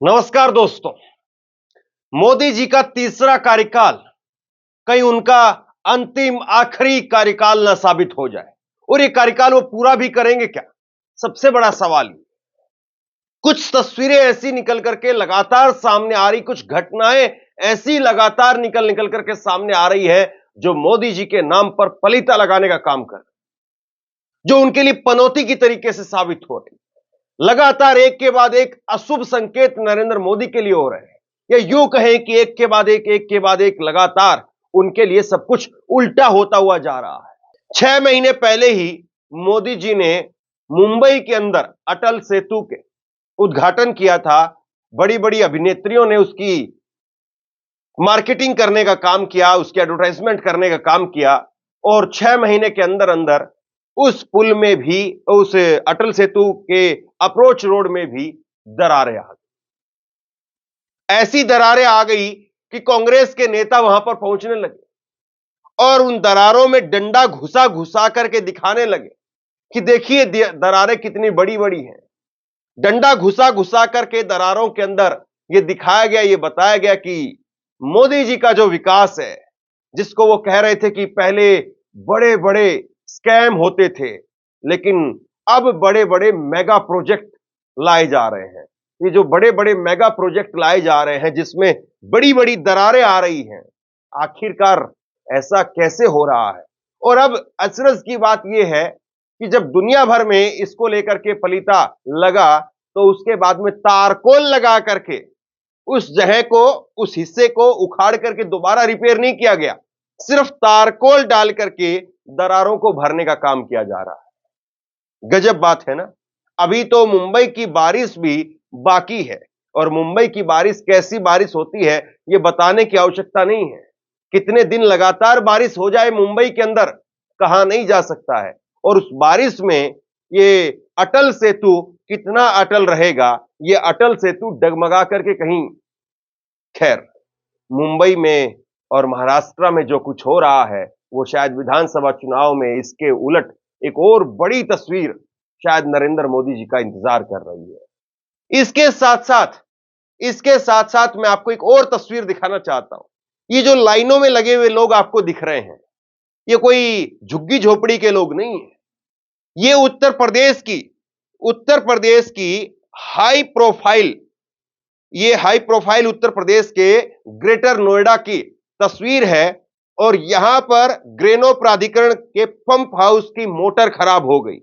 नमस्कार दोस्तों। मोदी जी का तीसरा कार्यकाल कहीं उनका अंतिम आखिरी कार्यकाल न साबित हो जाए और ये कार्यकाल वो पूरा भी करेंगे क्या? सबसे बड़ा सवाल ये। कुछ तस्वीरें ऐसी निकल करके लगातार सामने आ रही, कुछ घटनाएं ऐसी लगातार निकल निकल करके सामने आ रही है जो मोदी जी के नाम पर पलीता लगाने का काम कर, जो उनके लिए पनौती की तरीके से साबित हो रही। लगातार एक के बाद एक अशुभ संकेत नरेंद्र मोदी के लिए हो रहे हैं, या यूं कहें कि एक के बाद एक लगातार उनके लिए सब कुछ उल्टा होता हुआ जा रहा है। 6 महीने पहले ही मोदी जी ने मुंबई के अंदर अटल सेतु के उद्घाटन किया था। बड़ी बड़ी अभिनेत्रियों ने उसकी मार्केटिंग करने का काम किया, उसकी एडवर्टाइजमेंट करने का काम किया, और 6 महीने के अंदर अंदर उस पुल में भी, उस अटल सेतु के अप्रोच रोड में भी दरारें आ गई। ऐसी दरारें आ गई कि कांग्रेस के नेता वहां पर पहुंचने लगे और उन दरारों में डंडा घुसा घुसा करके दिखाने लगे कि देखिए दरारें कितनी बड़ी बड़ी हैं। डंडा घुसा घुसा करके दरारों के अंदर यह दिखाया गया, यह बताया गया कि मोदी जी का जो विकास है, जिसको वो कह रहे थे कि पहले बड़े बड़े स्कैम होते थे, लेकिन अब बड़े बड़े मेगा प्रोजेक्ट लाए जा रहे हैं। ये जो बड़े बड़े मेगा प्रोजेक्ट लाए जा रहे हैं जिसमें बड़ी बड़ी दरारें आ रही हैं, आखिरकार ऐसा कैसे हो रहा है? और अब अचरज की बात यह है कि जब दुनिया भर में इसको लेकर के पलीता लगा, तो उसके बाद में तारकोल लगा करके उस जगह को, उस हिस्से को उखाड़ करके दोबारा रिपेयर नहीं किया गया, सिर्फ तारकोल डाल करके दरारों को भरने का काम किया जा रहा है। गजब बात है ना। अभी तो मुंबई की बारिश भी बाकी है, और मुंबई की बारिश कैसी बारिश होती है यह बताने की आवश्यकता नहीं है। कितने दिन लगातार बारिश हो जाए मुंबई के अंदर, कहा नहीं जा सकता है। और उस बारिश में ये अटल सेतु कितना अटल रहेगा, ये अटल सेतु डगमगा करके कहीं। खैर, मुंबई में और महाराष्ट्र में जो कुछ हो रहा है वो शायद विधानसभा चुनाव में इसके उलट एक और बड़ी तस्वीर शायद नरेंद्र मोदी जी का इंतजार कर रही है। इसके साथ साथ मैं आपको एक और तस्वीर दिखाना चाहता हूं। ये जो लाइनों में लगे हुए लोग आपको दिख रहे हैं, ये कोई झुग्गी झोपड़ी के लोग नहीं है। ये उत्तर प्रदेश की हाई प्रोफाइल उत्तर प्रदेश के ग्रेटर नोएडा की तस्वीर है। और यहां पर ग्रेनो प्राधिकरण के पंप हाउस की मोटर खराब हो गई।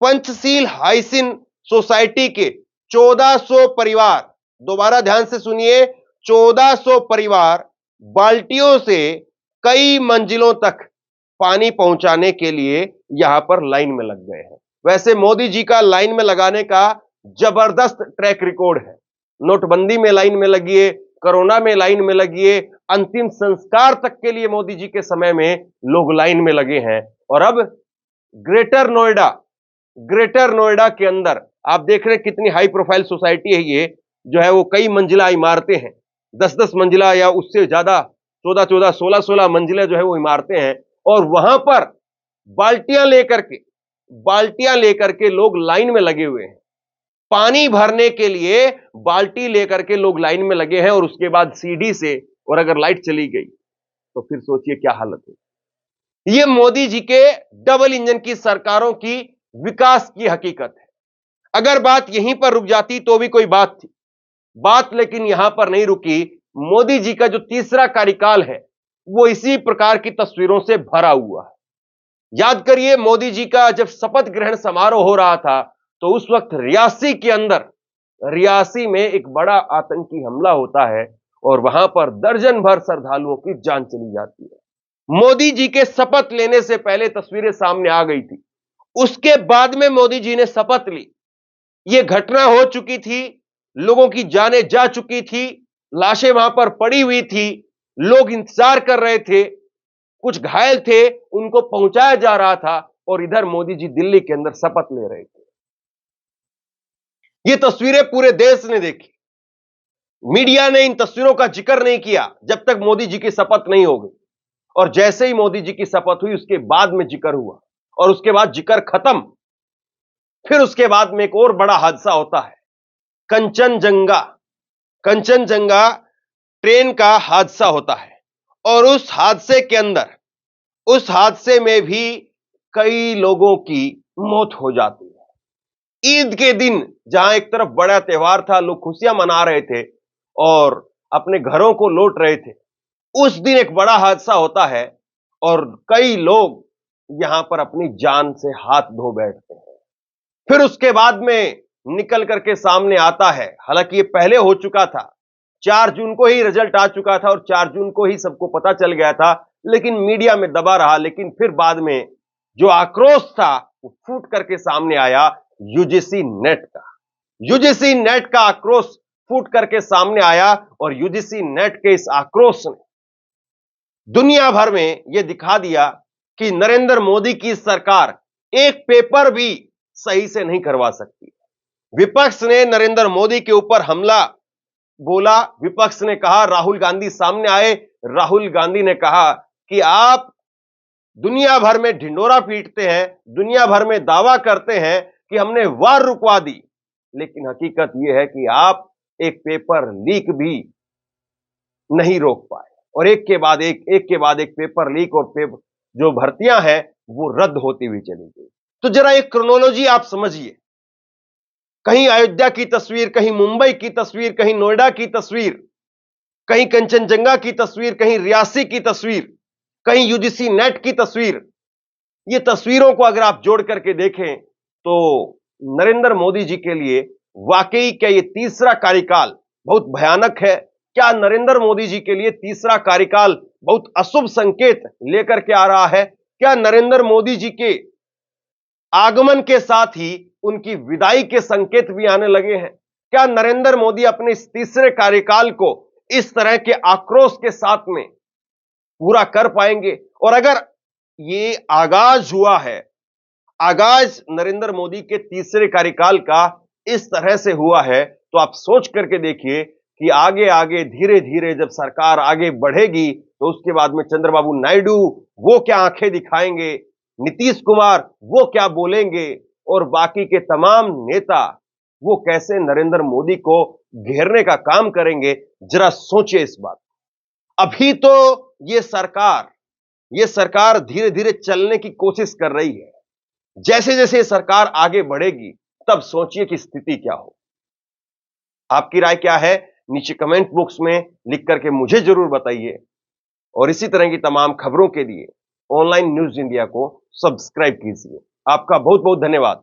पंचशील हाइसिन सोसाइटी के 1400 परिवार, दोबारा ध्यान से सुनिए, 1400 परिवार बाल्टियों से कई मंजिलों तक पानी पहुंचाने के लिए यहां पर लाइन में लग गए हैं। वैसे मोदी जी का लाइन में लगाने का जबरदस्त ट्रैक रिकॉर्ड है। नोटबंदी में लाइन में लगिए, कोरोना में लाइन में लगिए, अंतिम संस्कार तक के लिए मोदी जी के समय में लोग लाइन में लगे हैं। और अब ग्रेटर नोएडा के अंदर आप देख रहे हैं कितनी हाई प्रोफाइल सोसाइटी है। ये जो है वो कई मंजिला इमारतें हैं, 10-10 मंजिला या उससे ज्यादा, 14-14, 16-16 मंजिला जो है वो इमारतें हैं। और वहां पर बाल्टियां लेकर के लोग लाइन में लगे हुए हैं। पानी भरने के लिए बाल्टी लेकर के लोग लाइन में लगे हैं, और उसके बाद सीढ़ी से, और अगर लाइट चली गई तो फिर सोचिए क्या हालत है। यह मोदी जी के डबल इंजन की सरकारों की विकास की हकीकत है। अगर बात यहीं पर रुक जाती तो भी कोई बात थी, लेकिन यहां पर नहीं रुकी। मोदी जी का जो तीसरा कार्यकाल है वो इसी प्रकार की तस्वीरों से भरा हुआ है। याद करिए, मोदी जी का जब शपथ ग्रहण समारोह हो रहा था तो उस वक्त रियासी में एक बड़ा आतंकी हमला होता है, और वहां पर दर्जन भर श्रद्धालुओं की जान चली जाती है। मोदी जी के शपथ लेने से पहले तस्वीरें सामने आ गई थी, उसके बाद में मोदी जी ने शपथ ली, यह घटना हो चुकी थी, लोगों की जानें जा चुकी थी, लाशें वहां पर पड़ी हुई थी, लोग इंतजार कर रहे थे, कुछ घायल थे, उनको पहुंचाया जा रहा था, और इधर मोदी जी दिल्ली के अंदर शपथ ले रहे थे। ये तस्वीरें पूरे देश ने देखी। मीडिया ने इन तस्वीरों का जिक्र नहीं किया जब तक मोदी जी की शपथ नहीं हो गई, और जैसे ही मोदी जी की शपथ हुई उसके बाद में जिक्र हुआ, और उसके बाद जिक्र खत्म। फिर उसके बाद में एक और बड़ा हादसा होता है, कंचनजंगा। कंचनजंगा ट्रेन का हादसा होता है और उस हादसे में भी कई लोगों की मौत हो जाती है। ईद के दिन जहां एक तरफ बड़ा त्योहार था, लोग खुशियां मना रहे थे और अपने घरों को लौट रहे थे, उस दिन एक बड़ा हादसा होता है और कई लोग यहां पर अपनी जान से हाथ धो बैठते हैं। फिर उसके बाद में निकल करके सामने आता है, हालांकि ये पहले हो चुका था, 4 जून को ही रिजल्ट आ चुका था और 4 जून को ही सबको पता चल गया था, लेकिन मीडिया में दबा रहा। लेकिन फिर बाद में जो आक्रोश था वो फूट करके सामने आया, यूजीसी नेट का। यूजीसी नेट का आक्रोश फूट करके सामने आया और यूजीसी नेट के इस आक्रोश ने दुनिया भर में यह दिखा दिया कि नरेंद्र मोदी की सरकार एक पेपर भी सही से नहीं करवा सकती। विपक्ष ने नरेंद्र मोदी के ऊपर हमला बोला, विपक्ष ने कहा, राहुल गांधी सामने आए, राहुल गांधी ने कहा कि आप दुनिया भर में ढिंडोरा पीटते हैं, दुनिया भर में दावा करते हैं कि हमने वार रुकवा दी, लेकिन हकीकत यह है कि आप एक पेपर लीक भी नहीं रोक पाए और एक के बाद एक पेपर लीक और जो भर्तियां हैं वो रद्द होती हुई चली गई। तो जरा एक क्रोनोलॉजी आप समझिए, कहीं अयोध्या की तस्वीर, कहीं मुंबई की तस्वीर, कहीं नोएडा की तस्वीर, कहीं कंचनजंगा की तस्वीर, कहीं रियासी की तस्वीर, कहीं यूजीसी नेट की तस्वीर। ये तस्वीरों को अगर आप जोड़ करके देखें तो नरेंद्र मोदी जी के लिए वाकई क्या ये तीसरा कार्यकाल बहुत भयानक है? क्या नरेंद्र मोदी जी के लिए तीसरा कार्यकाल बहुत अशुभ संकेत लेकर के आ रहा है? क्या नरेंद्र मोदी जी के आगमन के साथ ही उनकी विदाई के संकेत भी आने लगे हैं? क्या नरेंद्र मोदी अपने इस तीसरे कार्यकाल को इस तरह के आक्रोश के साथ में पूरा कर पाएंगे? और अगर ये आगाज हुआ है, आगाज नरेंद्र मोदी के तीसरे कार्यकाल का इस तरह से हुआ है, तो आप सोच करके देखिए कि आगे आगे धीरे धीरे जब सरकार आगे बढ़ेगी तो उसके बाद में चंद्रबाबू नायडू वो क्या आंखें दिखाएंगे, नीतीश कुमार वो क्या बोलेंगे और बाकी के तमाम नेता वो कैसे नरेंद्र मोदी को घेरने का काम करेंगे। जरा सोचिए इस बात। अभी तो ये सरकार धीरे धीरे चलने की कोशिश कर रही है, जैसे जैसे सरकार आगे बढ़ेगी तब सोचिए कि स्थिति क्या हो। आपकी राय क्या है नीचे कमेंट बॉक्स में लिख करके मुझे जरूर बताइए और इसी तरह की तमाम खबरों के लिए ऑनलाइन न्यूज इंडिया को सब्सक्राइब कीजिए। आपका बहुत बहुत धन्यवाद।